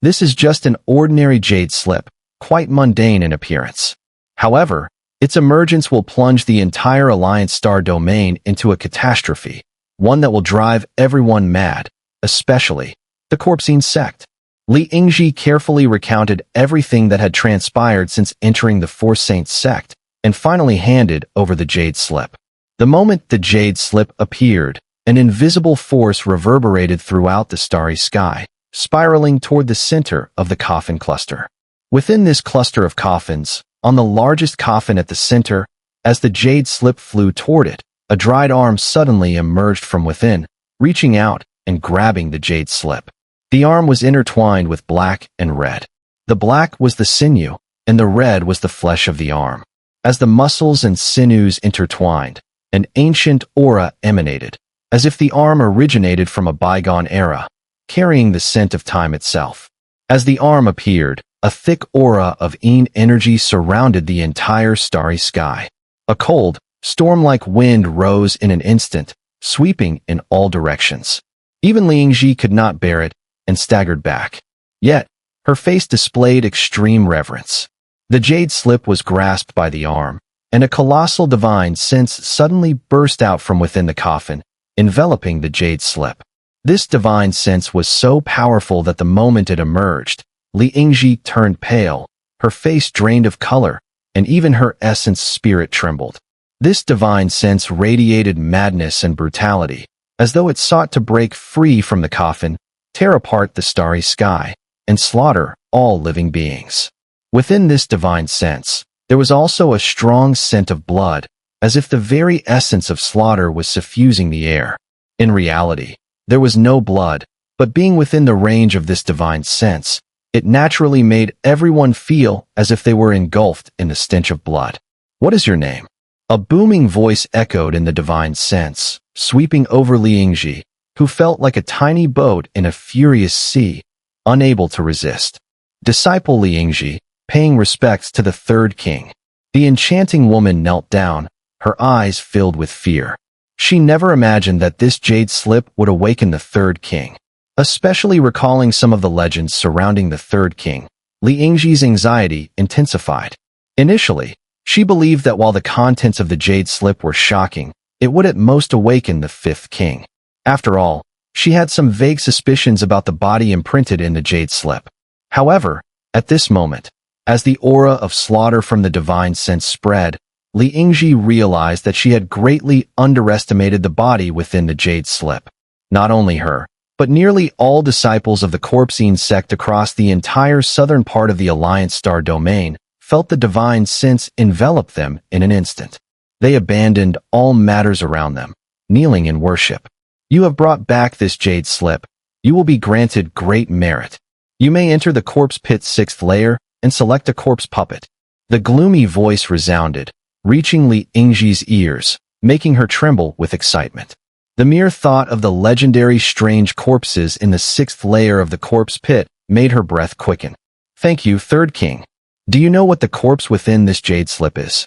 This is just an ordinary jade slip, quite mundane in appearance. However, its emergence will plunge the entire Alliance star domain into a catastrophe, one that will drive everyone mad, especially the Corpsine Sect. Li Yingji carefully recounted everything that had transpired since entering the Four Saints Sect, and finally handed over the jade slip. The moment the jade slip appeared, an invisible force reverberated throughout the starry sky, spiraling toward the center of the coffin cluster. Within this cluster of coffins, on the largest coffin at the center, as the jade slip flew toward it, a dried arm suddenly emerged from within, reaching out and grabbing the jade slip. The arm was intertwined with black and red. The black was the sinew, and the red was the flesh of the arm. As the muscles and sinews intertwined, an ancient aura emanated, as if the arm originated from a bygone era, carrying the scent of time itself. As the arm appeared, a thick aura of Yin energy surrounded the entire starry sky. A cold, storm-like wind rose in an instant, sweeping in all directions. Even Li Yingji could not bear it, and staggered back. Yet, her face displayed extreme reverence. The jade slip was grasped by the arm, and a colossal divine sense suddenly burst out from within the coffin, enveloping the jade slip. This divine sense was so powerful that the moment it emerged, Li Yingji turned pale, her face drained of color, and even her essence spirit trembled. This divine sense radiated madness and brutality, as though it sought to break free from the coffin, tear apart the starry sky, and slaughter all living beings. Within this divine sense, there was also a strong scent of blood, as if the very essence of slaughter was suffusing the air. In reality, there was no blood, but being within the range of this divine sense, it naturally made everyone feel as if they were engulfed in the stench of blood. "What is your name?" A booming voice echoed in the divine sense, sweeping over Li Yingji, who felt like a tiny boat in a furious sea, unable to resist. Disciple Li Yingji, paying respects to the third king. The enchanting woman knelt down, her eyes filled with fear. She never imagined that this jade slip would awaken the third king. Especially recalling some of the legends surrounding the third king, Li Yingji's anxiety intensified. Initially, she believed that while the contents of the jade slip were shocking, it would at most awaken the fifth king. After all, she had some vague suspicions about the body imprinted in the jade slip. However, at this moment, as the aura of slaughter from the divine sense spread, Li Yingji realized that she had greatly underestimated the body within the jade slip. Not only her, but nearly all disciples of the Corpsine sect across the entire southern part of the Alliance star domain felt the divine sense envelop them in an instant. They abandoned all matters around them, kneeling in worship. "You have brought back this jade slip. You will be granted great merit. You may enter the corpse pit's 6th layer and select a corpse puppet." The gloomy voice resounded, reaching Li Yingji's ears, making her tremble with excitement. The mere thought of the legendary strange corpses in the 6th layer of the corpse pit made her breath quicken. "Thank you, third king. Do you know what the corpse within this jade slip is?"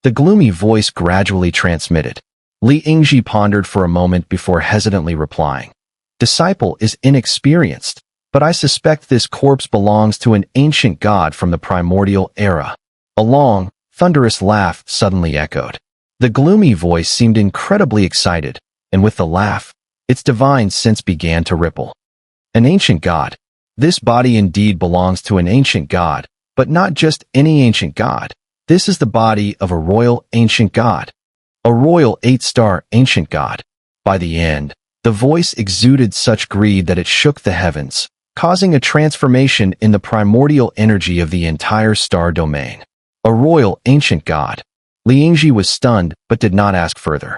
The gloomy voice gradually transmitted. Li Yingji pondered for a moment before hesitantly replying. "Disciple is inexperienced, but I suspect this corpse belongs to an ancient god from the primordial era." A long, thunderous laugh suddenly echoed. The gloomy voice seemed incredibly excited, and with the laugh, its divine sense began to ripple. "An ancient god. This body indeed belongs to an ancient god, but not just any ancient god. This is the body of a royal ancient god. A royal 8-star ancient god." By the end, the voice exuded such greed that it shook the heavens, causing a transformation in the primordial energy of the entire star domain. A royal ancient god. Li Yingji was stunned but did not ask further.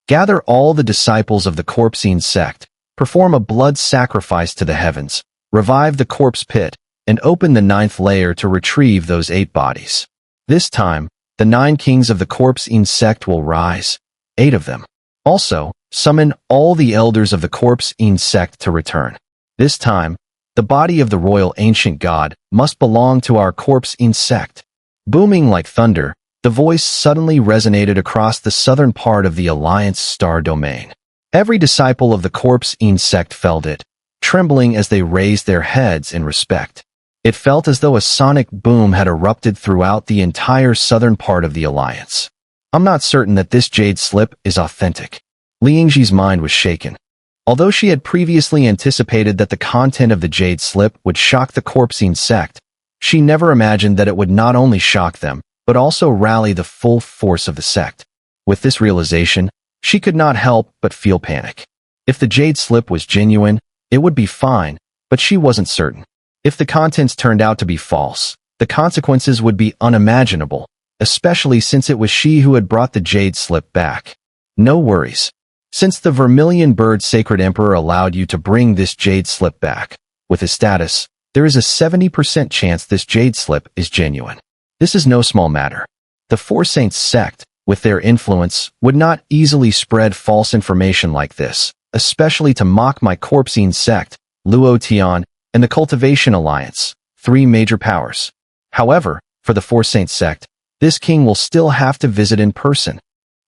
"Gather all the disciples of the Corpsine sect, perform a blood sacrifice to the heavens, revive the corpse pit, and open the 9th layer to retrieve those 8 bodies. This time, the 9 kings of the Corpsine sect will rise, 8 of them. Also, summon all the elders of the Corpsine sect to return. This time, the body of the royal ancient god must belong to our Corpsine sect." Booming like thunder, the voice suddenly resonated across the southern part of the Alliance star domain. Every disciple of the Corpsine sect felt it, trembling as they raised their heads in respect. It felt as though a sonic boom had erupted throughout the entire southern part of the alliance. I'm not certain that this jade slip is authentic. Liangji's mind was shaken. Although she had previously anticipated that the content of the jade slip would shock the Corpsine sect, she never imagined that it would not only shock them, but also rally the full force of the sect. With this realization, she could not help but feel panic. If the jade slip was genuine, it would be fine, but she wasn't certain. If the contents turned out to be false, the consequences would be unimaginable, especially since it was she who had brought the jade slip back. No worries. Since the Vermilion Bird Sacred Emperor allowed you to bring this jade slip back, with his status, there is a 70% chance this jade slip is genuine. This is no small matter. The Four Saints sect, with their influence, would not easily spread false information like this, especially to mock my Corpsine sect, Luo Tian, and the Cultivation Alliance, 3 major powers. However, for the Four Saints sect, this king will still have to visit in person.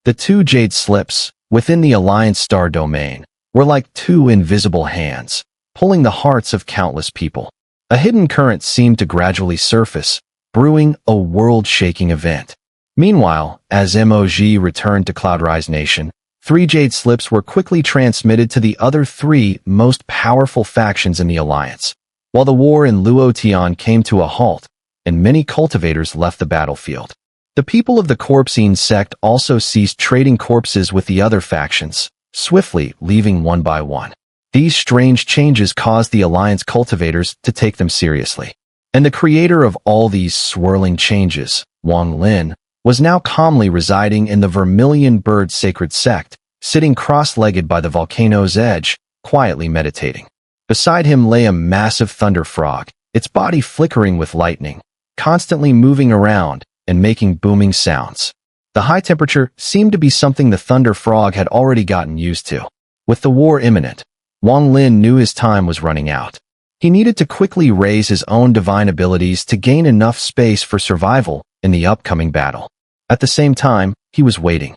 The 2 jade slips, within the Alliance Star domain, were like 2 invisible hands, pulling the hearts of countless people. A hidden current seemed to gradually surface, brewing a world-shaking event. Meanwhile, as MOG returned to Cloudrise Nation, 3 jade slips were quickly transmitted to the other 3 most powerful factions in the Alliance, while the war in Luo Tian came to a halt, and many cultivators left the battlefield. The people of the Corpsine sect also ceased trading corpses with the other factions, swiftly leaving one by one. These strange changes caused the Alliance cultivators to take them seriously. And the creator of all these swirling changes, Wang Lin, was now calmly residing in the Vermilion Bird Sacred Sect, sitting cross-legged by the volcano's edge, quietly meditating. Beside him lay a massive thunder frog, its body flickering with lightning, constantly moving around and making booming sounds. The high temperature seemed to be something the thunder frog had already gotten used to. With the war imminent, Wang Lin knew his time was running out. He needed to quickly raise his own divine abilities to gain enough space for survival in the upcoming battle. At the same time, he was waiting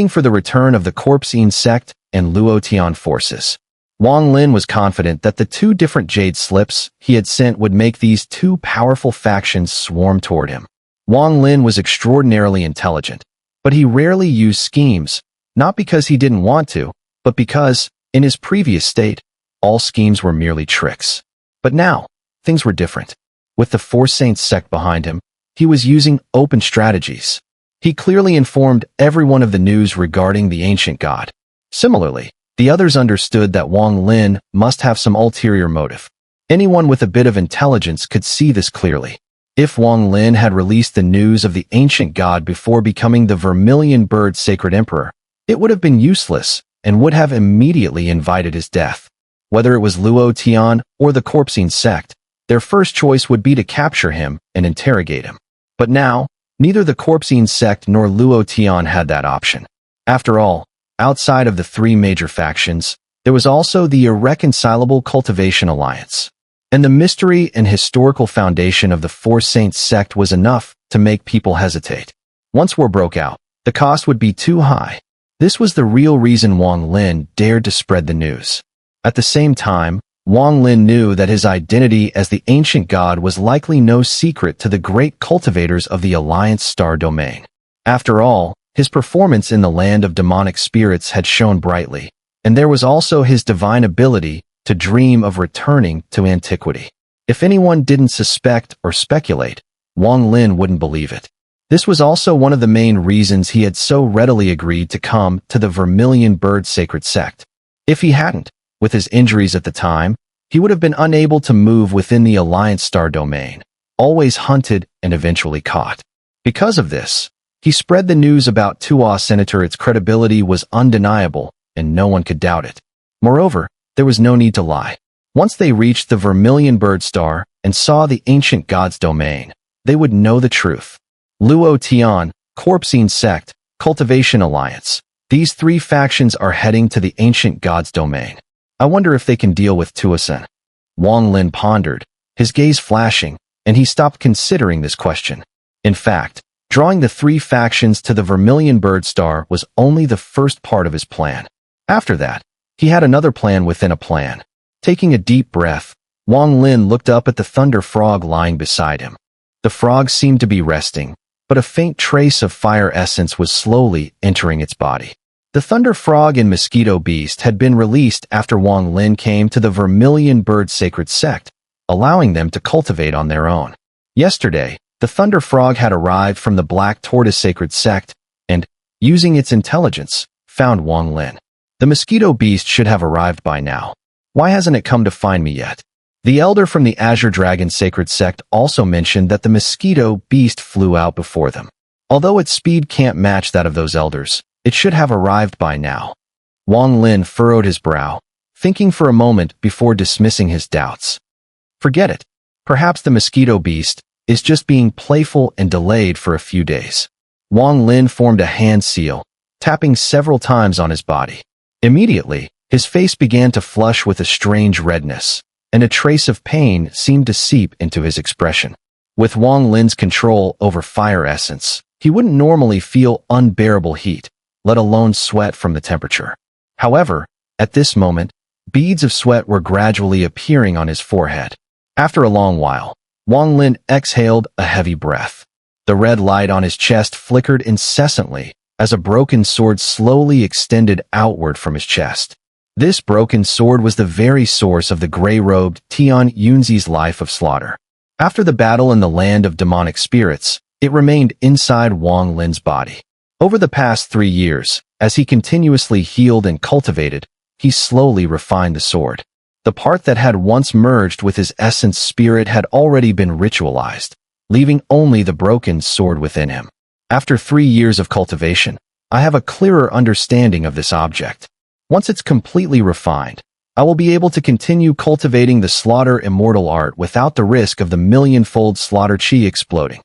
for the return of the Corpsine sect and Luo Tian forces. Wang Lin was confident that the 2 different jade slips he had sent would make these 2 powerful factions swarm toward him. Wang Lin was extraordinarily intelligent, but he rarely used schemes, not because he didn't want to, but because, in his previous state, all schemes were merely tricks. But now, things were different. With the Four Saints sect behind him, he was using open strategies. He clearly informed everyone of the news regarding the ancient god. Similarly, the others understood that Wang Lin must have some ulterior motive. Anyone with a bit of intelligence could see this clearly. If Wang Lin had released the news of the ancient god before becoming the Vermilion Bird Sacred Emperor, it would have been useless and would have immediately invited his death. Whether it was Luo Tian or the Corpsine sect, their first choice would be to capture him and interrogate him. But now, neither the Corpsine sect nor Luo Tian had that option. After all, outside of the 3 major factions, there was also the irreconcilable Cultivation Alliance. And the mystery and historical foundation of the Four Saints sect was enough to make people hesitate. Once war broke out, the cost would be too high. This was the real reason Wang Lin dared to spread the news. At the same time, Wang Lin knew that his identity as the ancient god was likely no secret to the great cultivators of the Alliance Star domain. After all, his performance in the land of demonic spirits had shone brightly, and there was also his divine ability to dream of returning to antiquity. If anyone didn't suspect or speculate, Wang Lin wouldn't believe it. This was also one of the main reasons he had so readily agreed to come to the Vermilion Bird Sacred Sect. If he hadn't, with his injuries at the time, he would have been unable to move within the Alliance Star domain, always hunted and eventually caught. Because of this, he spread the news about Tua Senator. Its credibility was undeniable, and no one could doubt it. Moreover, there was no need to lie. Once they reached the Vermilion Bird Star and saw the ancient god's domain, they would know the truth. Luo Tian, Corpsine Sect, Cultivation Alliance. These 3 factions are heading to the ancient god's domain. I wonder if they can deal with Tuasen. Wang Lin pondered, his gaze flashing, and he stopped considering this question. In fact, drawing the 3 factions to the Vermilion Bird Star was only the first part of his plan. After that, he had another plan within a plan. Taking a deep breath, Wang Lin looked up at the thunder frog lying beside him. The frog seemed to be resting, but a faint trace of fire essence was slowly entering its body. The thunder frog and mosquito beast had been released after Wang Lin came to the Vermilion Bird Sacred Sect, allowing them to cultivate on their own. Yesterday, the thunder frog had arrived from the Black Tortoise Sacred Sect and, using its intelligence, found Wang Lin. The mosquito beast should have arrived by now. Why hasn't it come to find me yet? The elder from the Azure Dragon Sacred Sect also mentioned that the mosquito beast flew out before them. Although its speed can't match that of those elders, it should have arrived by now. Wang Lin furrowed his brow, thinking for a moment before dismissing his doubts. Forget it. Perhaps the mosquito beast is just being playful and delayed for a few days. Wang Lin formed a hand seal, tapping several times on his body. Immediately, his face began to flush with a strange redness, and a trace of pain seemed to seep into his expression. With Wang Lin's control over fire essence, he wouldn't normally feel unbearable heat, let alone sweat from the temperature. However, at this moment, beads of sweat were gradually appearing on his forehead. After a long while, Wang Lin exhaled a heavy breath. The red light on his chest flickered incessantly as a broken sword slowly extended outward from his chest. This broken sword was the very source of the gray-robed Tian Yunzi's life of slaughter. After the battle in the land of demonic spirits, it remained inside Wang Lin's body. Over the past 3 years, as he continuously healed and cultivated, he slowly refined the sword. The part that had once merged with his essence spirit had already been ritualized, leaving only the broken sword within him. After 3 years of cultivation, I have a clearer understanding of this object. Once it's completely refined, I will be able to continue cultivating the Slaughter Immortal art without the risk of the million-fold Slaughter Chi exploding.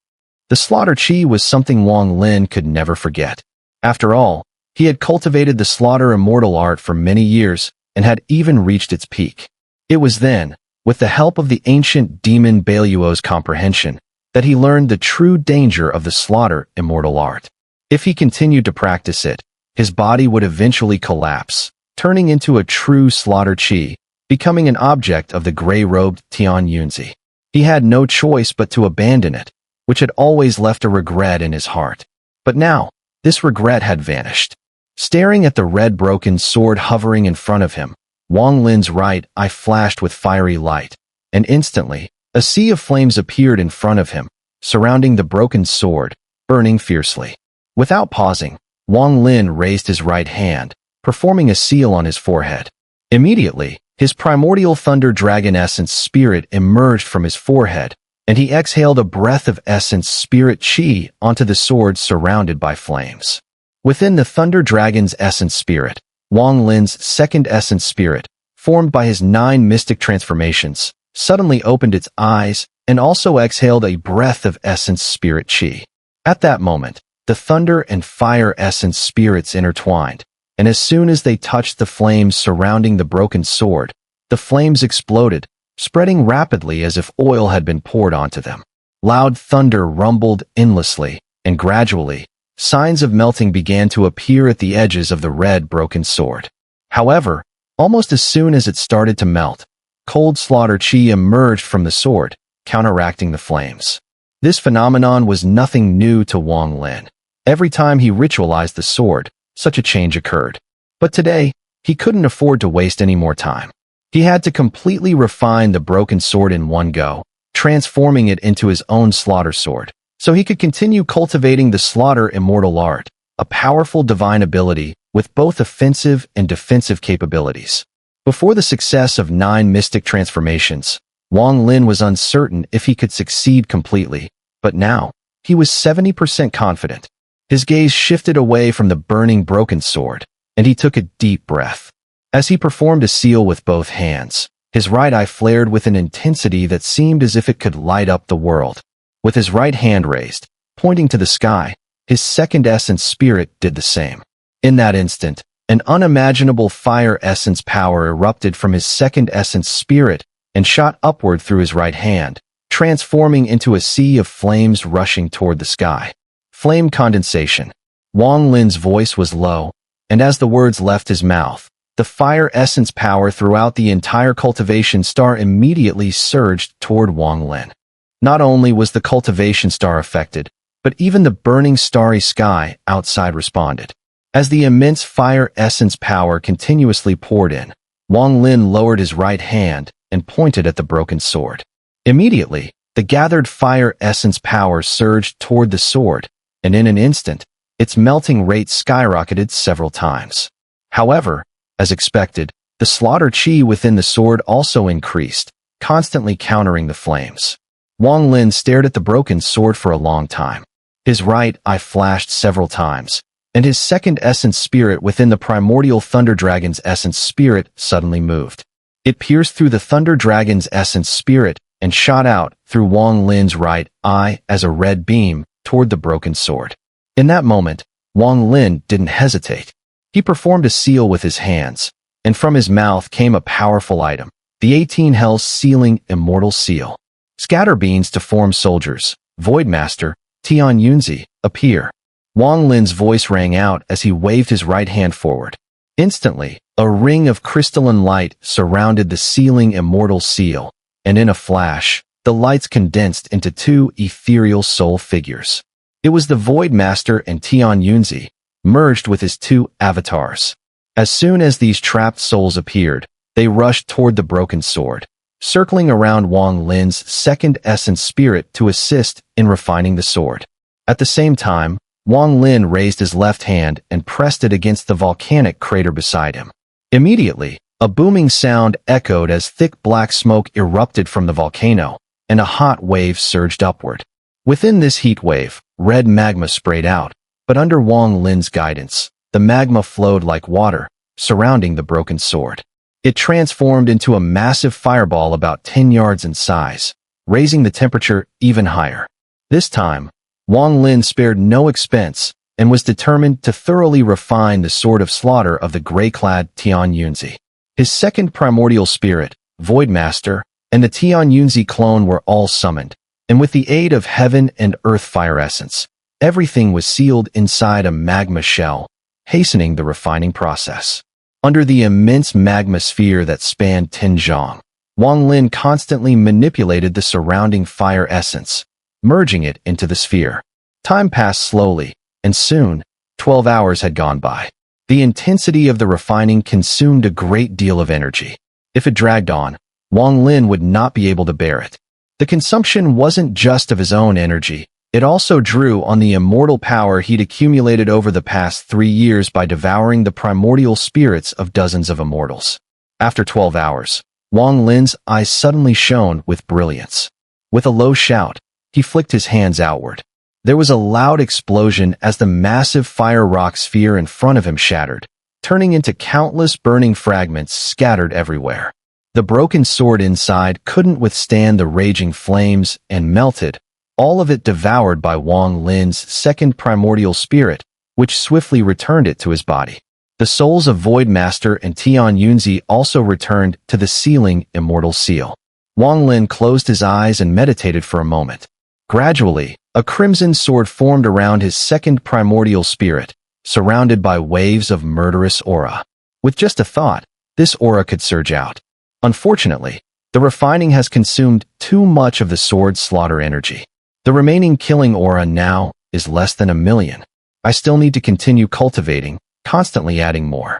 The Slaughter Chi was something Wang Lin could never forget. After all, he had cultivated the Slaughter Immortal art for many years and had even reached its peak. It was then, with the help of the ancient demon Bailuo's comprehension, that he learned the true danger of the Slaughter Immortal art. If he continued to practice it, his body would eventually collapse, turning into a true Slaughter Chi, becoming an object of the gray-robed Tian Yunzi. He had no choice but to abandon it, which had always left a regret in his heart. But now, this regret had vanished. Staring at the red broken sword hovering in front of him, Wang Lin's right eye flashed with fiery light, and instantly, a sea of flames appeared in front of him, surrounding the broken sword, burning fiercely. Without pausing, Wang Lin raised his right hand, performing a seal on his forehead. Immediately, his primordial thunder dragon essence spirit emerged from his forehead, and he exhaled a breath of essence spirit chi onto the sword surrounded by flames. Within the thunder dragon's essence spirit, Wang Lin's second essence spirit, formed by his 9 mystic transformations, suddenly opened its eyes and also exhaled a breath of essence spirit chi. At that moment, the thunder and fire essence spirits intertwined, and as soon as they touched the flames surrounding the broken sword, the flames exploded, spreading rapidly as if oil had been poured onto them. Loud thunder rumbled endlessly, and gradually, signs of melting began to appear at the edges of the red broken sword. However, almost as soon as it started to melt, cold Slaughter Chi emerged from the sword, counteracting the flames. This phenomenon was nothing new to Wang Lin. Every time he ritualized the sword, such a change occurred. But today, he couldn't afford to waste any more time. He had to completely refine the broken sword in one go, transforming it into his own slaughter sword, so he could continue cultivating the Slaughter Immortal art, a powerful divine ability with both offensive and defensive capabilities. Before the success of 9 mystic transformations, Wang Lin was uncertain if he could succeed completely, but now, he was 70% confident. His gaze shifted away from the burning broken sword, and he took a deep breath. As he performed a seal with both hands, his right eye flared with an intensity that seemed as if it could light up the world. With his right hand raised, pointing to the sky, his second essence spirit did the same. In that instant, an unimaginable fire essence power erupted from his second essence spirit and shot upward through his right hand, transforming into a sea of flames rushing toward the sky. Flame condensation. Wang Lin's voice was low, and as the words left his mouth, the fire essence power throughout the entire cultivation star immediately surged toward Wang Lin. Not only was the cultivation star affected, but even the burning starry sky outside responded. As the immense fire essence power continuously poured in, Wang Lin lowered his right hand and pointed at the broken sword. Immediately, the gathered fire essence power surged toward the sword, and in an instant, its melting rate skyrocketed several times. However, as expected, the slaughter chi within the sword also increased, constantly countering the flames. Wang Lin stared at the broken sword for a long time. His right eye flashed several times, and his second essence spirit within the primordial Thunder Dragon's essence spirit suddenly moved. It pierced through the Thunder Dragon's essence spirit and shot out through Wang Lin's right eye as a red beam toward the broken sword. In that moment, Wang Lin didn't hesitate. He performed a seal with his hands, and from his mouth came a powerful item, the 18 Hells Sealing Immortal Seal. Scatter beans to form soldiers, Voidmaster, Tian Yunzi, appear. Wang Lin's voice rang out as he waved his right hand forward. Instantly, a ring of crystalline light surrounded the Sealing Immortal Seal, and in a flash, the lights condensed into two ethereal soul figures. It was the Voidmaster and Tian Yunzi, merged with his two avatars. As soon as these trapped souls appeared, they rushed toward the broken sword, circling around Wang Lin's second essence spirit to assist in refining the sword. At the same time, Wang Lin raised his left hand and pressed it against the volcanic crater beside him. Immediately, a booming sound echoed as thick black smoke erupted from the volcano, and a hot wave surged upward. Within this heat wave, red magma sprayed out, but under Wang Lin's guidance, the magma flowed like water, surrounding the broken sword. It transformed into a massive fireball about 10 yards in size, raising the temperature even higher. This time, Wang Lin spared no expense and was determined to thoroughly refine the sword of slaughter of the gray-clad Tian Yunzi. His second primordial spirit, Voidmaster, and the Tian Yunzi clone were all summoned, and with the aid of heaven and earth fire essence, everything was sealed inside a magma shell, hastening the refining process. Under the immense magma sphere that spanned 10 zhang, Wang Lin constantly manipulated the surrounding fire essence, merging it into the sphere. Time passed slowly, and soon, 12 hours had gone by. The intensity of the refining consumed a great deal of energy. If it dragged on, Wang Lin would not be able to bear it. The consumption wasn't just of his own energy, it also drew on the immortal power he'd accumulated over the past 3 years by devouring the primordial spirits of dozens of immortals. After 12 hours, Wang Lin's eyes suddenly shone with brilliance. With a low shout, he flicked his hands outward. There was a loud explosion as the massive fire rock sphere in front of him shattered, turning into countless burning fragments scattered everywhere. The broken sword inside couldn't withstand the raging flames and melted, all of it devoured by Wang Lin's second primordial spirit, which swiftly returned it to his body. The souls of Voidmaster and Tian Yunzi also returned to the Sealing Immortal Seal. Wang Lin closed his eyes and meditated for a moment. Gradually, a crimson sword formed around his second primordial spirit, surrounded by waves of murderous aura. With just a thought, this aura could surge out. Unfortunately, the refining has consumed too much of the sword's slaughter energy. The remaining killing aura now is less than 1 million. I still need to continue cultivating, constantly adding more.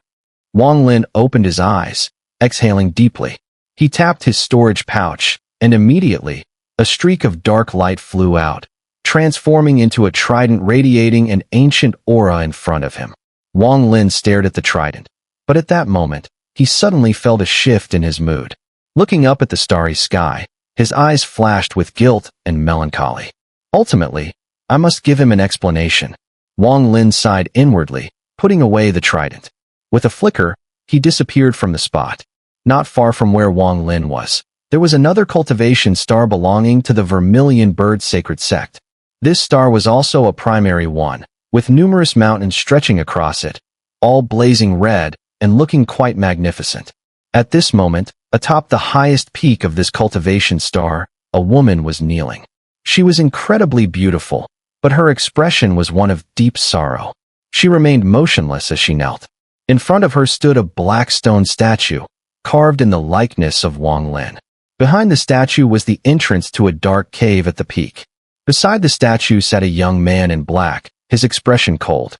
Wang Lin opened his eyes, exhaling deeply. He tapped his storage pouch, and immediately, a streak of dark light flew out, transforming into a trident radiating an ancient aura in front of him. Wang Lin stared at the trident, but at that moment, he suddenly felt a shift in his mood. Looking up at the starry sky, his eyes flashed with guilt and melancholy. Ultimately, I must give him an explanation. Wang Lin sighed inwardly, putting away the trident. With a flicker, he disappeared from the spot. Not far from where Wang Lin was, there was another cultivation star belonging to the Vermilion Bird Sacred Sect. This star was also a primary one, with numerous mountains stretching across it, all blazing red and looking quite magnificent. At this moment, atop the highest peak of this cultivation star, a woman was kneeling. She was incredibly beautiful, but her expression was one of deep sorrow. She remained motionless as she knelt. In front of her stood a black stone statue, carved in the likeness of Wang Lin. Behind the statue was the entrance to a dark cave at the peak. Beside the statue sat a young man in black, his expression cold.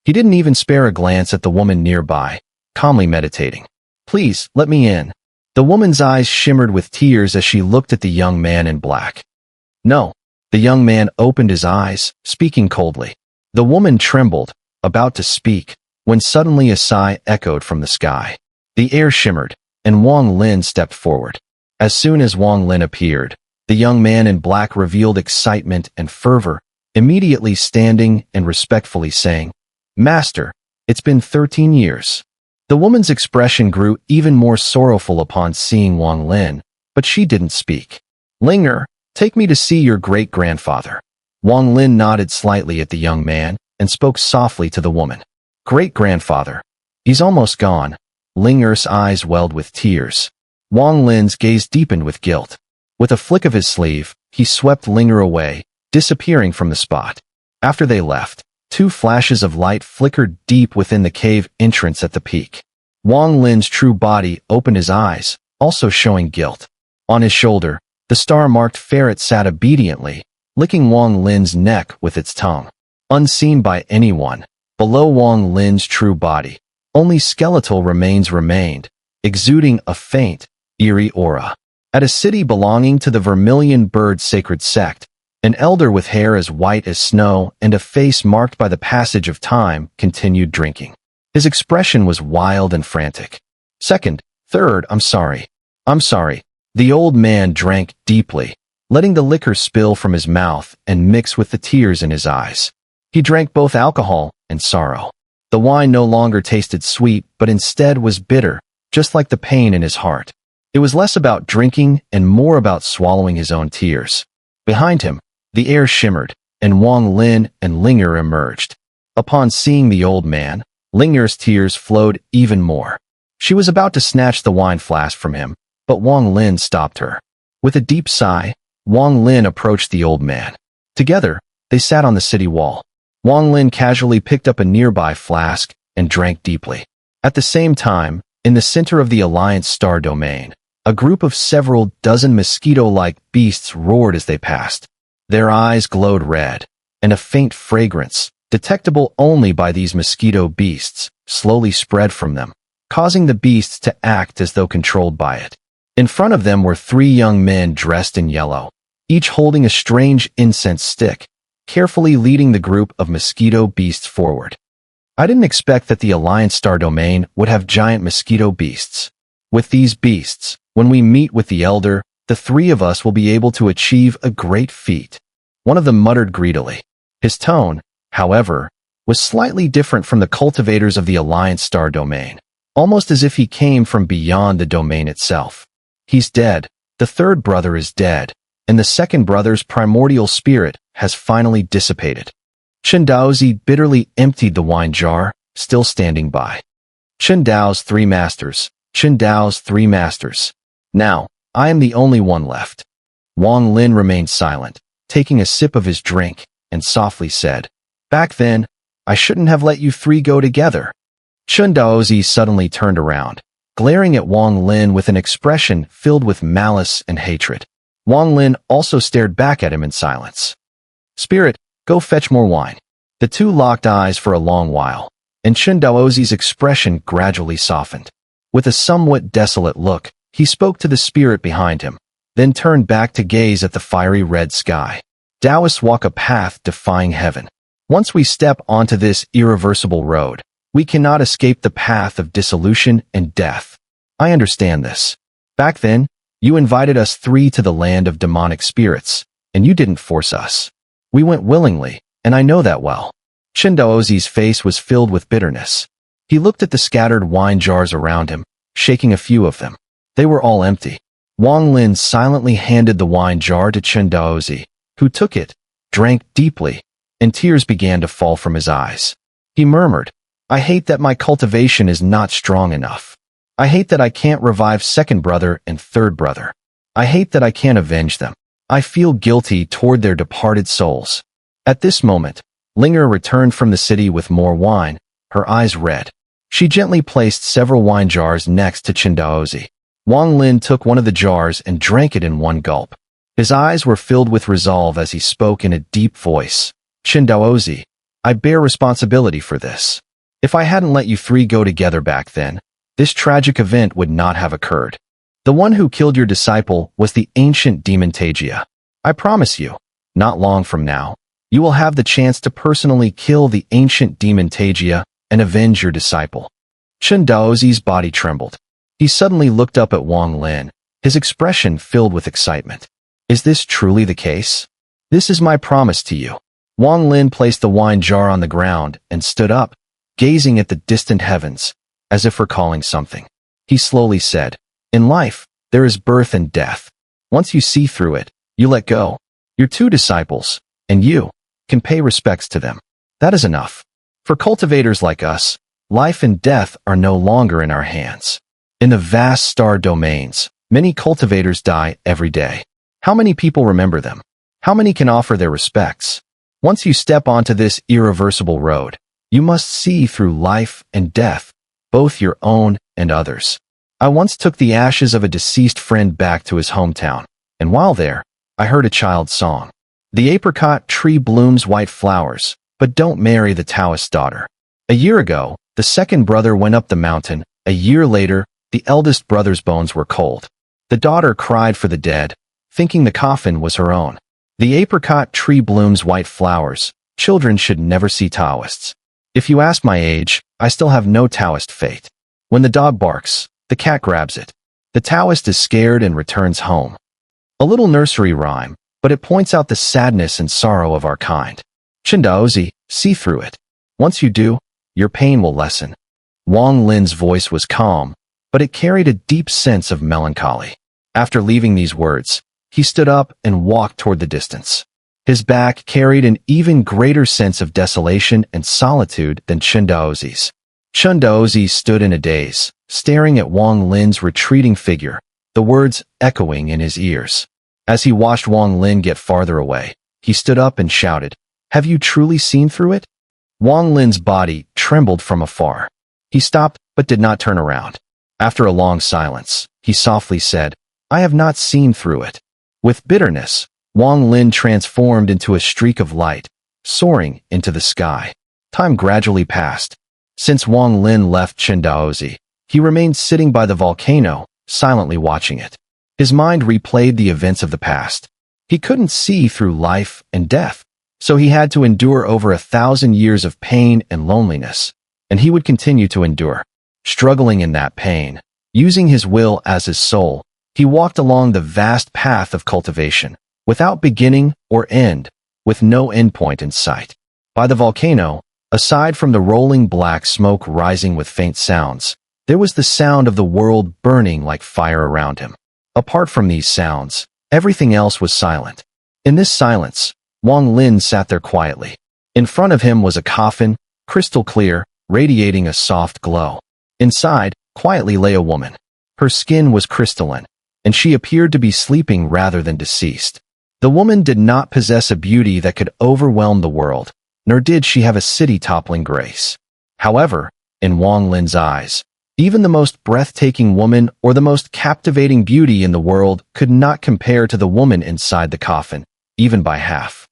He didn't even spare a glance at the woman nearby, calmly meditating. "Please, let me in." The woman's eyes shimmered with tears as she looked at the young man in black. "No." The young man opened his eyes, speaking coldly. The woman trembled, about to speak, when suddenly a sigh echoed from the sky. The air shimmered, and Wang Lin stepped forward. As soon as Wang Lin appeared, the young man in black revealed excitement and fervor, immediately standing and respectfully saying, "Master, it's been 13 years. The woman's expression grew even more sorrowful upon seeing Wang Lin, but she didn't speak. "Xun'er, take me to see your great-grandfather." Wang Lin nodded slightly at the young man and spoke softly to the woman. "Great-grandfather? He's almost gone." Xun'er's eyes welled with tears. Wang Lin's gaze deepened with guilt. With a flick of his sleeve, he swept Xun'er away, disappearing from the spot. After they left, 2 flashes of light flickered deep within the cave entrance at the peak. Wang Lin's true body opened his eyes, also showing guilt. On his shoulder, the star-marked ferret sat obediently, licking Wang Lin's neck with its tongue. Unseen by anyone, below Wang Lin's true body, only skeletal remains remained, exuding a faint, eerie aura. At a city belonging to the Vermilion Bird Sacred Sect, an elder with hair as white as snow and a face marked by the passage of time continued drinking. His expression was wild and frantic. "Second, third, I'm sorry. I'm sorry." The old man drank deeply, letting the liquor spill from his mouth and mix with the tears in his eyes. He drank both alcohol and sorrow. The wine no longer tasted sweet, but instead was bitter, just like the pain in his heart. It was less about drinking and more about swallowing his own tears. Behind him, the air shimmered, and Wang Lin and Xun'er emerged. Upon seeing the old man, Xun'er's tears flowed even more. She was about to snatch the wine flask from him, but Wang Lin stopped her. With a deep sigh, Wang Lin approached the old man. Together, they sat on the city wall. Wang Lin casually picked up a nearby flask and drank deeply. At the same time, in the center of the Alliance star domain, a group of several dozen mosquito-like beasts roared as they passed. Their eyes glowed red, and a faint fragrance, detectable only by these mosquito beasts, slowly spread from them, causing the beasts to act as though controlled by it. In front of them were 3 young men dressed in yellow, each holding a strange incense stick, carefully leading the group of mosquito beasts forward. I didn't expect that the Alliance star domain would have giant mosquito beasts. With these beasts, when we meet with the Elder, the 3 of us will be able to achieve a great feat. One of them muttered greedily. His tone, however, was slightly different from the cultivators of the Alliance star domain, almost as if he came from beyond the domain itself. "He's dead. The 3rd brother is dead, and the 2nd brother's primordial spirit has finally dissipated." Chen Daozi bitterly emptied the wine jar, still standing by. "Chen Dao's 3 masters. Chen Dao's 3 masters. Now, I am the only one left." Wang Lin remained silent, taking a sip of his drink, and softly said, "Back then, I shouldn't have let you 3 go together." Chen Daozi suddenly turned around, glaring at Wang Lin with an expression filled with malice and hatred. Wang Lin also stared back at him in silence. "Spirit, go fetch more wine." The 2 locked eyes for a long while, and Chen Daozi's expression gradually softened. With a somewhat desolate look, he spoke to the spirit behind him, then turned back to gaze at the fiery red sky. "Taoists walk a path defying heaven. Once we step onto this irreversible road, we cannot escape the path of dissolution and death. I understand this. Back then, you invited us 3 to the land of demonic spirits, and you didn't force us. We went willingly, and I know that well." Chen Daozi's face was filled with bitterness. He looked at the scattered wine jars around him, shaking a few of them. They were all empty. Wang Lin silently handed the wine jar to Chen Daozi, who took it, drank deeply, and tears began to fall from his eyes. He murmured, "I hate that my cultivation is not strong enough. I hate that I can't revive 2nd brother and 3rd brother. I hate that I can't avenge them. I feel guilty toward their departed souls." At this moment, Xun'er returned from the city with more wine, her eyes red. She gently placed several wine jars next to Qindaozi. Wang Lin took one of the jars and drank it in one gulp. His eyes were filled with resolve as he spoke in a deep voice. Qindaozi, I bear responsibility for this. If I hadn't let you three go together back then, this tragic event would not have occurred. The one who killed your disciple was the ancient demon Tagia. I promise you, not long from now, you will have the chance to personally kill the ancient demon Tagia and avenge your disciple. Qindaozi's body trembled. He suddenly looked up at Wang Lin, his expression filled with excitement. Is this truly the case? This is my promise to you. Wang Lin placed the wine jar on the ground and stood up, gazing at the distant heavens, as if recalling something. He slowly said, in life, there is birth and death. Once you see through it, you let go. Your two disciples, and you, can pay respects to them. That is enough. For cultivators like us, life and death are no longer in our hands. In the vast star domains, many cultivators die every day. How many people remember them? How many can offer their respects? Once you step onto this irreversible road, you must see through life and death, both your own and others. I once took the ashes of a deceased friend back to his hometown, and while there, I heard a child's song. The apricot tree blooms white flowers, but don't marry the Taoist daughter. A year ago, the second brother went up the mountain. A year later, the eldest brother's bones were cold. The daughter cried for the dead, thinking the coffin was her own. The apricot tree blooms white flowers. Children should never see Taoists. If you ask my age, I still have no Taoist fate. When the dog barks, the cat grabs it. The Taoist is scared and returns home. A little nursery rhyme, but it points out the sadness and sorrow of our kind. Qindaozi, see through it. Once you do, your pain will lessen. Wang Lin's voice was calm, but it carried a deep sense of melancholy. After leaving these words, he stood up and walked toward the distance. His back carried an even greater sense of desolation and solitude than Qindaozi's. Qindaozi stood in a daze, staring at Wang Lin's retreating figure, the words echoing in his ears. As he watched Wang Lin get farther away, he stood up and shouted, "Have you truly seen through it?" Wang Lin's body trembled from afar. He stopped but did not turn around. After a long silence, he softly said, "I have not seen through it." With bitterness, Wang Lin transformed into a streak of light, soaring into the sky. Time gradually passed. Since Wang Lin left Qindaozi, he remained sitting by the volcano, silently watching it. His mind replayed the events of the past. He couldn't see through life and death, so he had to endure over 1,000 years of pain and loneliness, and he would continue to endure. Struggling in that pain, using his will as his soul, he walked along the vast path of cultivation, without beginning or end, with no endpoint in sight. By the volcano, aside from the rolling black smoke rising with faint sounds, there was the sound of the world burning like fire around him. Apart from these sounds, everything else was silent. In this silence, Wang Lin sat there quietly. In front of him was a coffin, crystal clear, radiating a soft glow. Inside, quietly lay a woman. Her skin was crystalline, and she appeared to be sleeping rather than deceased. The woman did not possess a beauty that could overwhelm the world, nor did she have a city-toppling grace. However, in Wang Lin's eyes, even the most breathtaking woman or the most captivating beauty in the world could not compare to the woman inside the coffin, even by half.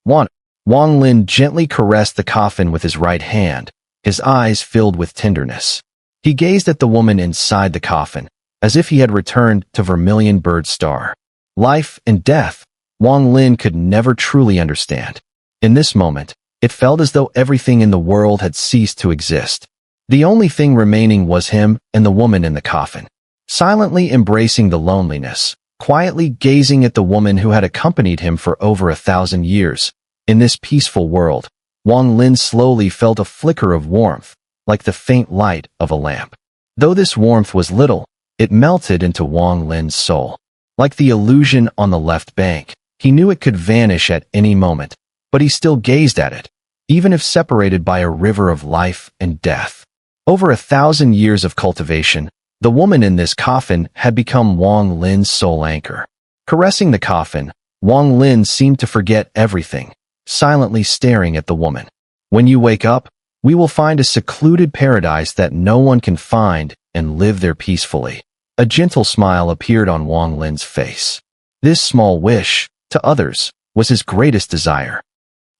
Wang Lin gently caressed the coffin with his right hand, his eyes filled with tenderness. He gazed at the woman inside the coffin, as if he had returned to Vermilion Bird Star. Life and death, Wang Lin could never truly understand. In this moment, it felt as though everything in the world had ceased to exist. The only thing remaining was him and the woman in the coffin. Silently embracing the loneliness, quietly gazing at the woman who had accompanied him for over 1,000 years. In this peaceful world, Wang Lin slowly felt a flicker of warmth, like the faint light of a lamp. Though this warmth was little, it melted into Wang Lin's soul. Like the illusion on the left bank, he knew it could vanish at any moment, but he still gazed at it, even if separated by a river of life and death. Over 1,000 years of cultivation, the woman in this coffin had become Wang Lin's soul anchor. Caressing the coffin, Wang Lin seemed to forget everything, silently staring at the woman. When you wake up, We will find a secluded paradise that no one can find and live there peacefully. A gentle smile appeared on Wang Lin's face. This small wish, to others, was his greatest desire.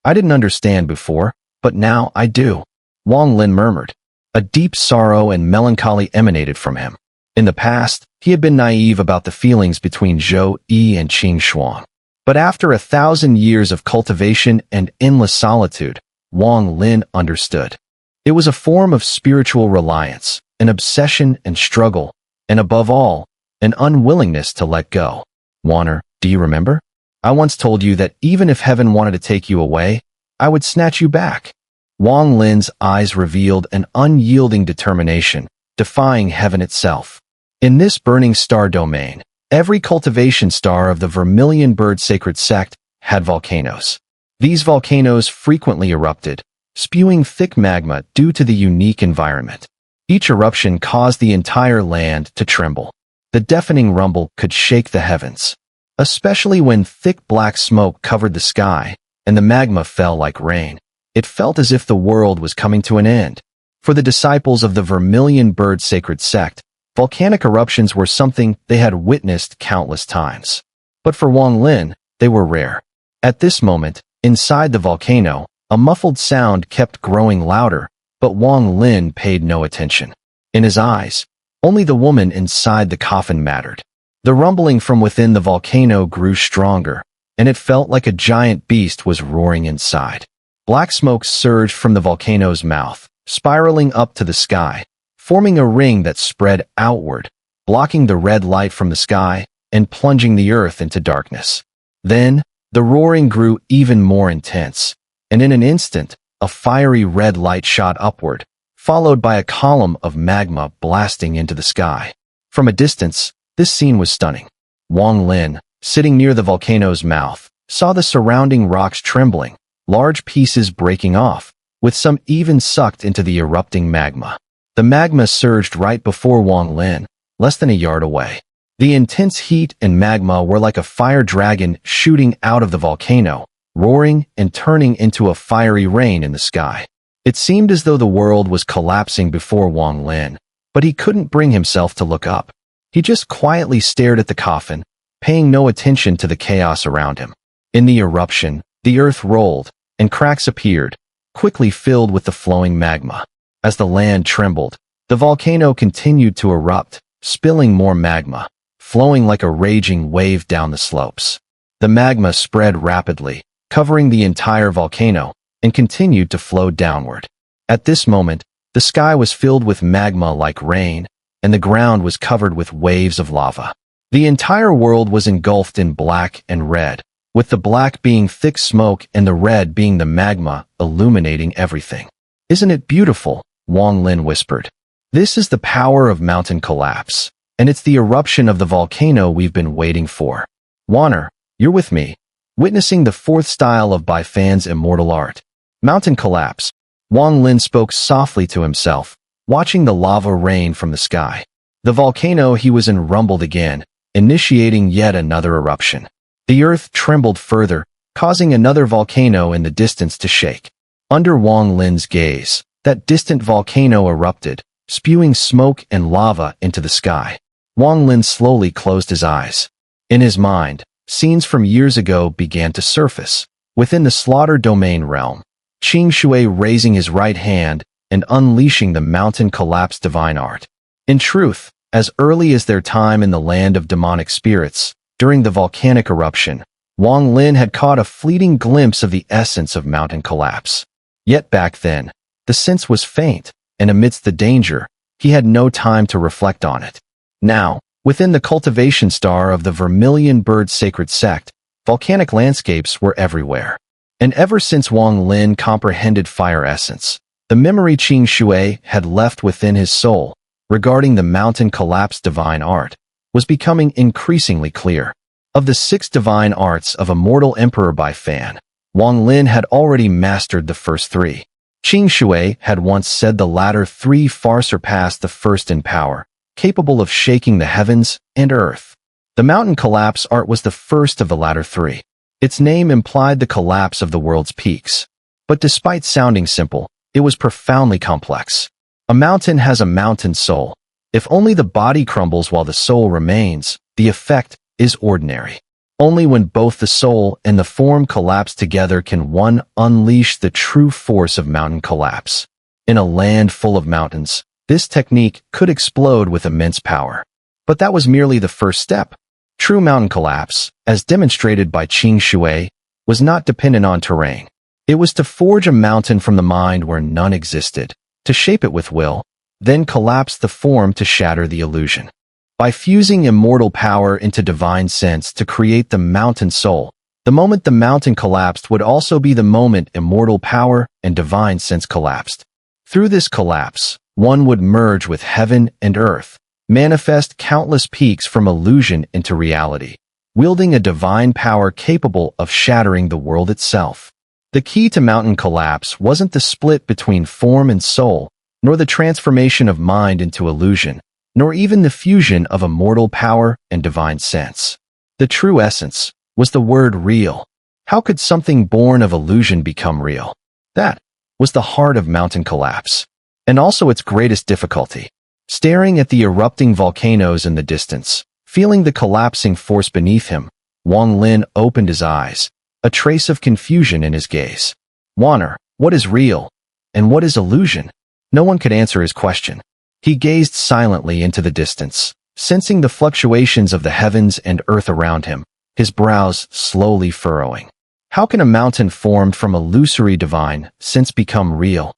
I didn't understand before, but now I do, Wang Lin murmured. A deep sorrow and melancholy emanated from him. In the past, he had been naive about the feelings between Zhou Yi and Qing Shuang. But after 1,000 years of cultivation and endless solitude, Wang Lin understood. It was a form of spiritual reliance, an obsession and struggle, and above all, an unwillingness to let go. Xun'er, do you remember? I once told you that even if heaven wanted to take you away, I would snatch you back. Wang Lin's eyes revealed an unyielding determination, defying heaven itself. In this burning star domain, every cultivation star of the Vermilion Bird Sacred Sect had volcanoes. These volcanoes frequently erupted, spewing thick magma due to the unique environment. Each eruption caused the entire land to tremble. The deafening rumble could shake the heavens, especially when thick black smoke covered the sky and the magma fell like rain. It felt as if the world was coming to an end. For the disciples of the Vermilion Bird Sacred Sect, volcanic eruptions were something they had witnessed countless times. But for Wang Lin, they were rare. At this moment, inside the volcano, a muffled sound kept growing louder, but Wang Lin paid no attention. In his eyes, only the woman inside the coffin mattered. The rumbling from within the volcano grew stronger, and it felt like a giant beast was roaring inside. Black smoke surged from the volcano's mouth, spiraling up to the sky, forming a ring that spread outward, blocking the red light from the sky and plunging the earth into darkness. Then, the roaring grew even more intense, and in an instant, a fiery red light shot upward, followed by a column of magma blasting into the sky. From a distance, this scene was stunning. Wang Lin, sitting near the volcano's mouth, saw the surrounding rocks trembling, large pieces breaking off, with some even sucked into the erupting magma. The magma surged right before Wang Lin, less than a yard away. The intense heat and magma were like a fire dragon shooting out of the volcano, roaring and turning into a fiery rain in the sky. It seemed as though the world was collapsing before Wang Lin, but he couldn't bring himself to look up. He just quietly stared at the coffin, paying no attention to the chaos around him. In the eruption, the earth rolled, and cracks appeared, quickly filled with the flowing magma. As the land trembled, the volcano continued to erupt, spilling more magma, flowing like a raging wave down the slopes. The magma spread rapidly, covering the entire volcano, and continued to flow downward. At this moment, the sky was filled with magma like rain, and the ground was covered with waves of lava. The entire world was engulfed in black and red, with the black being thick smoke and the red being the magma illuminating everything. "Isn't it beautiful?" Wang Lin whispered. "This is the power of mountain collapse, and it's the eruption of the volcano we've been waiting for." "Xun'er, you're with me, witnessing the fourth style of Baifan's immortal art. Mountain collapse." Wang Lin spoke softly to himself, watching the lava rain from the sky. The volcano he was in rumbled again, initiating yet another eruption. The earth trembled further, causing another volcano in the distance to shake. Under Wang Lin's gaze, that distant volcano erupted, spewing smoke and lava into the sky. Wang Lin slowly closed his eyes. In his mind, scenes from years ago began to surface. Within the slaughter domain realm, Qing Shui raising his right hand and unleashing the mountain collapse divine art. In truth, as early as their time in the land of demonic spirits, during the volcanic eruption, Wang Lin had caught a fleeting glimpse of the essence of mountain collapse. Yet back then, the sense was faint, and amidst the danger, he had no time to reflect on it. Now, within the cultivation star of the Vermilion Bird Sacred Sect, volcanic landscapes were everywhere. And ever since Wang Lin comprehended fire essence, the memory Qing Shui had left within his soul regarding the mountain collapse divine art was becoming increasingly clear. Of the 6 divine arts of Immortal Emperor Baifan, Wang Lin had already mastered the first 3. Qing Shui had once said the latter 3 far surpassed the first in power, capable of shaking the heavens and earth. The mountain collapse art was the first of the latter 3. Its name implied the collapse of the world's peaks. But despite sounding simple, It was profoundly complex. A mountain has a mountain soul. If only the body crumbles while the soul remains, the effect is ordinary. Only when both the soul and the form collapse together can one unleash the true force of mountain collapse. In a land full of mountains, this technique could explode with immense power. But that was merely the first step. True mountain collapse, as demonstrated by Xun'er, was not dependent on terrain. It was to forge a mountain from the mind where none existed, to shape it with will, then collapse the form to shatter the illusion. By fusing immortal power into divine sense to create the mountain soul, the moment the mountain collapsed would also be the moment immortal power and divine sense collapsed. Through this collapse, one would merge with heaven and earth, manifest countless peaks from illusion into reality, wielding a divine power capable of shattering the world itself. The key to mountain collapse wasn't the split between form and soul, nor the transformation of mind into illusion, nor even the fusion of immortal power and divine sense. The true essence was the word real. How could something born of illusion become real? That was the heart of mountain collapse, and also its greatest difficulty. Staring at the erupting volcanoes in the distance, feeling the collapsing force beneath him, Wang Lin opened his eyes, a trace of confusion in his gaze. Xun'er, what is real? And what is illusion? No one could answer his question. He gazed silently into the distance, sensing the fluctuations of the heavens and earth around him, his brows slowly furrowing. How can a mountain formed from illusory divine sense become real?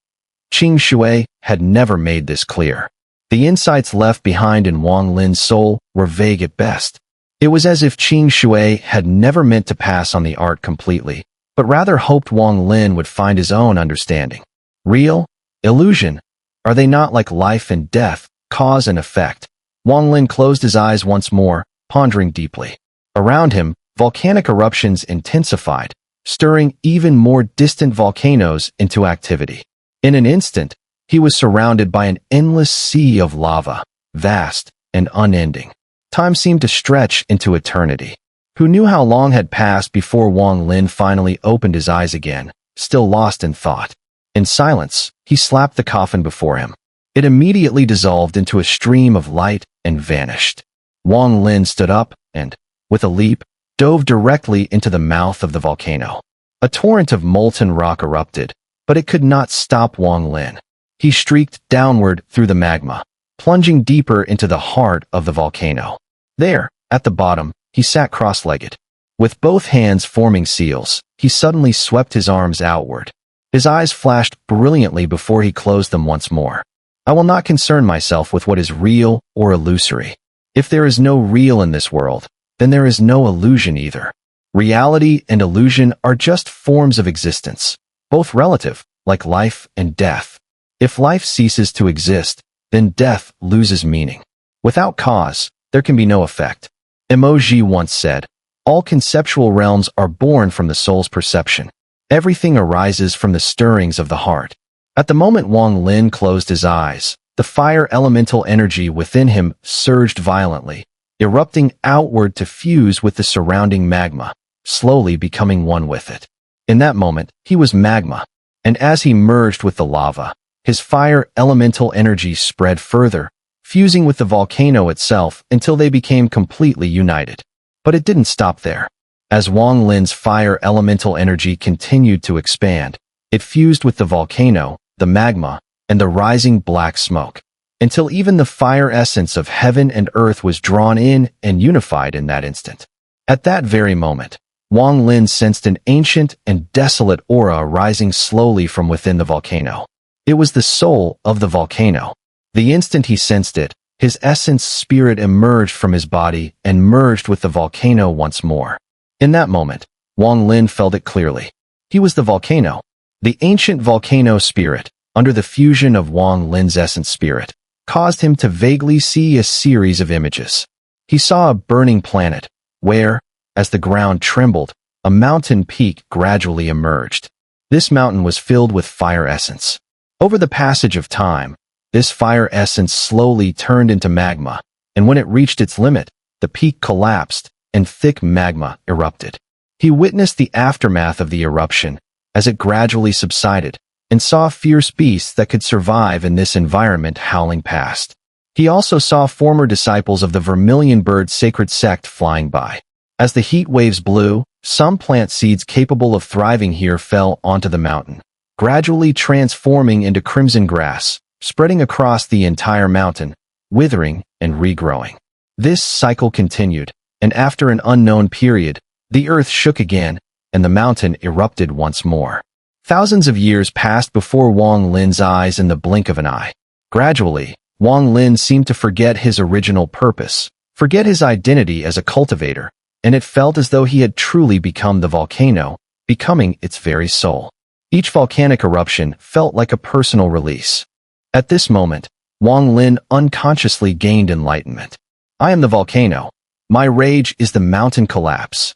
Xun'er had never made this clear. The insights left behind in Wang Lin's soul were vague at best. It was as if Xun'er had never meant to pass on the art completely, but rather hoped Wang Lin would find his own understanding. Real? Illusion? Are they not like life and death, cause and effect? Wang Lin closed his eyes once more, pondering deeply. Around him, volcanic eruptions intensified, stirring even more distant volcanoes into activity. In an instant, he was surrounded by an endless sea of lava, vast and unending. Time seemed to stretch into eternity. Who knew how long had passed before Wang Lin finally opened his eyes again, still lost in thought. In silence, he slapped the coffin before him. It immediately dissolved into a stream of light and vanished. Wang Lin stood up and, with a leap, dove directly into the mouth of the volcano. A torrent of molten rock erupted, but it could not stop Wang Lin. He streaked downward through the magma, plunging deeper into the heart of the volcano. There, at the bottom, he sat cross-legged. With both hands forming seals, he suddenly swept his arms outward. His eyes flashed brilliantly before he closed them once more. I will not concern myself with what is real or illusory. If there is no real in this world, then there is no illusion either. Reality and illusion are just forms of existence, both relative, like life and death. If life ceases to exist, then death loses meaning. Without cause, there can be no effect. Emoji once said, all conceptual realms are born from the soul's perception. Everything arises from the stirrings of the heart. At the moment Wang Lin closed his eyes, the fire elemental energy within him surged violently, erupting outward to fuse with the surrounding magma, slowly becoming one with it. In that moment, he was magma, and as he merged with the lava, his fire elemental energy spread further, fusing with the volcano itself until they became completely united. But it didn't stop there. As Wang Lin's fire elemental energy continued to expand, it fused with the volcano, the magma, and the rising black smoke, until even the fire essence of heaven and earth was drawn in and unified in that instant. At that very moment, Wang Lin sensed an ancient and desolate aura rising slowly from within the volcano. It was the soul of the volcano. The instant he sensed it, his essence spirit emerged from his body and merged with the volcano once more. In that moment, Wang Lin felt it clearly. He was the volcano. The ancient volcano spirit, under the fusion of Wang Lin's essence spirit, caused him to vaguely see a series of images. He saw a burning planet, where, as the ground trembled, a mountain peak gradually emerged. This mountain was filled with fire essence. Over the passage of time, this fire essence slowly turned into magma, and when it reached its limit, the peak collapsed, and thick magma erupted. He witnessed the aftermath of the eruption. As it gradually subsided, and saw fierce beasts that could survive in this environment howling past. He also saw former disciples of the Vermilion Bird Sacred Sect flying by. As the heat waves blew, some plant seeds capable of thriving here fell onto the mountain, gradually transforming into crimson grass, spreading across the entire mountain, withering and regrowing. This cycle continued, and after an unknown period, the earth shook again, and the mountain erupted once more. Thousands of years passed before Wang Lin's eyes in the blink of an eye. Gradually, Wang Lin seemed to forget his original purpose, forget his identity as a cultivator, and it felt as though he had truly become the volcano, becoming its very soul. Each volcanic eruption felt like a personal release. At this moment, Wang Lin unconsciously gained enlightenment. I am the volcano. My rage is the mountain collapse.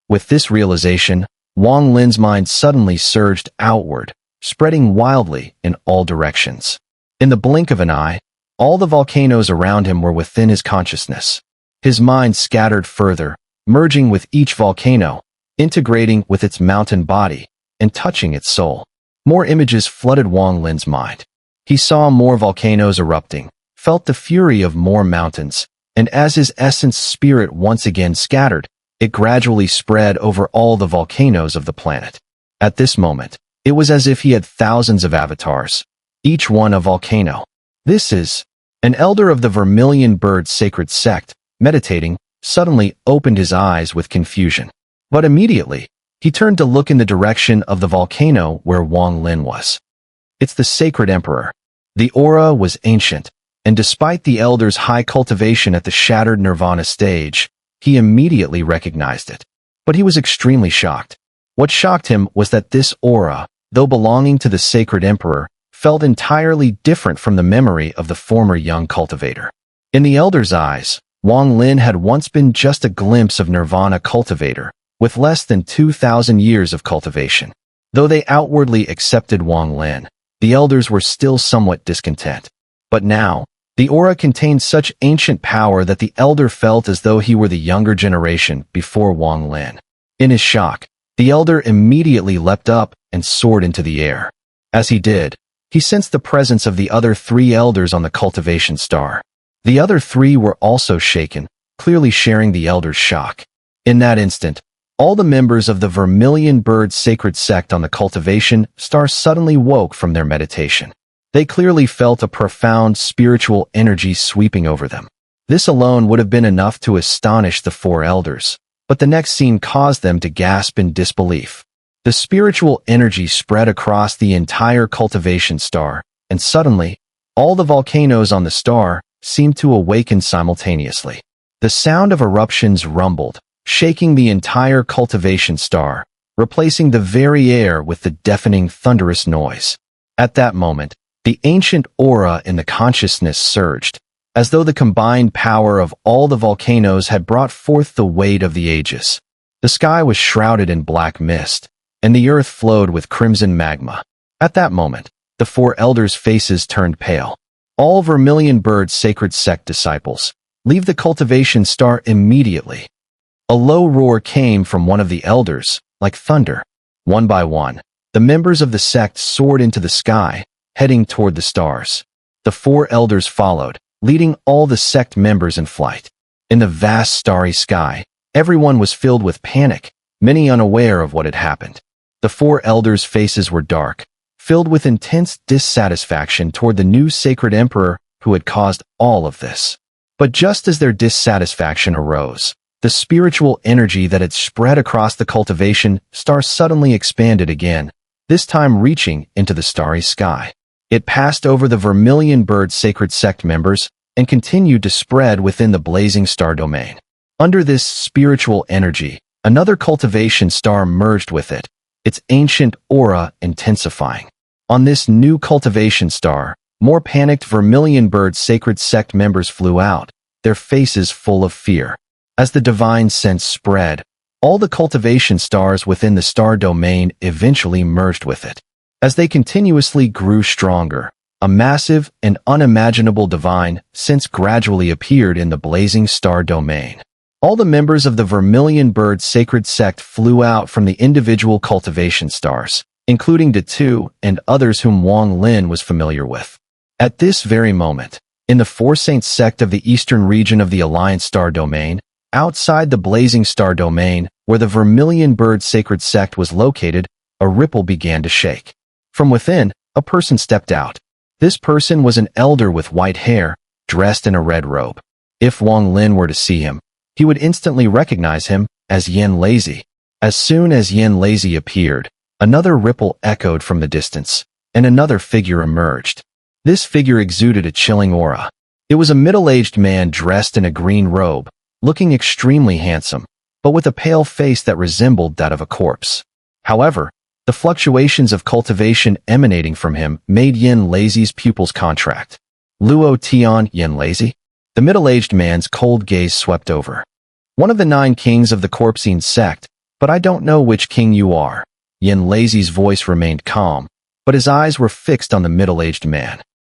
With this realization, Wang Lin's mind suddenly surged outward, spreading wildly in all directions. In the blink of an eye, all the volcanoes around him were within his consciousness. His mind scattered further, merging with each volcano, integrating with its mountain body, and touching its soul. More images flooded Wang Lin's mind. He saw more volcanoes erupting, felt the fury of more mountains, and as his essence spirit once again scattered, it gradually spread over all the volcanoes of the planet. At this moment, it was as if he had thousands of avatars, each one a volcano. This is an elder of the Vermilion Bird Sacred Sect, meditating, suddenly opened his eyes with confusion. But immediately, he turned to look in the direction of the volcano where Wang Lin was. It's the Sacred Emperor. The aura was ancient, and despite the elder's high cultivation at the shattered nirvana stage, he immediately recognized it. But he was extremely shocked. What shocked him was that this aura, though belonging to the Sacred Emperor, felt entirely different from the memory of the former young cultivator. In the elder's eyes, Wang Lin had once been just a glimpse of nirvana cultivator, with less than 2,000 years of cultivation. Though they outwardly accepted Wang Lin, the elders were still somewhat discontent. But now, the aura contained such ancient power that the elder felt as though he were the younger generation before Wang Lin. In his shock, the elder immediately leapt up and soared into the air. As he did, he sensed the presence of the other 3 elders on the cultivation star. The other 3 were also shaken, clearly sharing the elder's shock. In that instant, all the members of the Vermilion Bird Sacred Sect on the cultivation star suddenly woke from their meditation. They clearly felt a profound spiritual energy sweeping over them. This alone would have been enough to astonish the 4 elders, but the next scene caused them to gasp in disbelief. The spiritual energy spread across the entire cultivation star, and suddenly, all the volcanoes on the star seemed to awaken simultaneously. The sound of eruptions rumbled, shaking the entire cultivation star, replacing the very air with the deafening thunderous noise. At that moment, the ancient aura in the consciousness surged, as though the combined power of all the volcanoes had brought forth the weight of the ages. The sky was shrouded in black mist, and the earth flowed with crimson magma. At that moment, the 4 elders' faces turned pale. All Vermilion Bird Sacred Sect disciples, leave the cultivation star immediately. A low roar came from one of the elders, like thunder. One by one, the members of the sect soared into the sky, heading toward the stars. The 4 elders followed, leading all the sect members in flight. In the vast starry sky, everyone was filled with panic, many unaware of what had happened. The 4 elders' faces were dark, filled with intense dissatisfaction toward the new Sacred Emperor who had caused all of this. But just as their dissatisfaction arose, the spiritual energy that had spread across the cultivation star suddenly expanded again, this time reaching into the starry sky. It passed over the Vermilion Bird Sacred Sect members and continued to spread within the blazing star domain. Under this spiritual energy, another cultivation star merged with it, its ancient aura intensifying. On this new cultivation star, more panicked Vermilion Bird Sacred Sect members flew out, their faces full of fear. As the divine sense spread, all the cultivation stars within the star domain eventually merged with it. As they continuously grew stronger, a massive and unimaginable divine sense gradually appeared in the blazing star domain. All the members of the Vermilion Bird Sacred Sect flew out from the individual cultivation stars, including Tu and others whom Wang Lin was familiar with. At this very moment, in the Four Saints sect of the eastern region of the Alliance Star Domain, outside the Blazing Star Domain, where the Vermilion Bird Sacred Sect was located, a ripple began to shake. From within, a person stepped out. This person was an elder with white hair, dressed in a red robe. If Wang Lin were to see him, he would instantly recognize him as Yin Lazy. As soon as Yin Lazy appeared, another ripple echoed from the distance, and another figure emerged. This figure exuded a chilling aura. It was a middle-aged man dressed in a green robe, looking extremely handsome, but with a pale face that resembled that of a corpse. However, the fluctuations of cultivation emanating from him made Yin Lazy's pupils contract. Luo Tian Yin Lazy? The middle-aged man's cold gaze swept over. One of the 9 kings of the Corpsine sect, but I don't know which king you are. Yin Lazy's voice remained calm, but his eyes were fixed on the middle-aged man.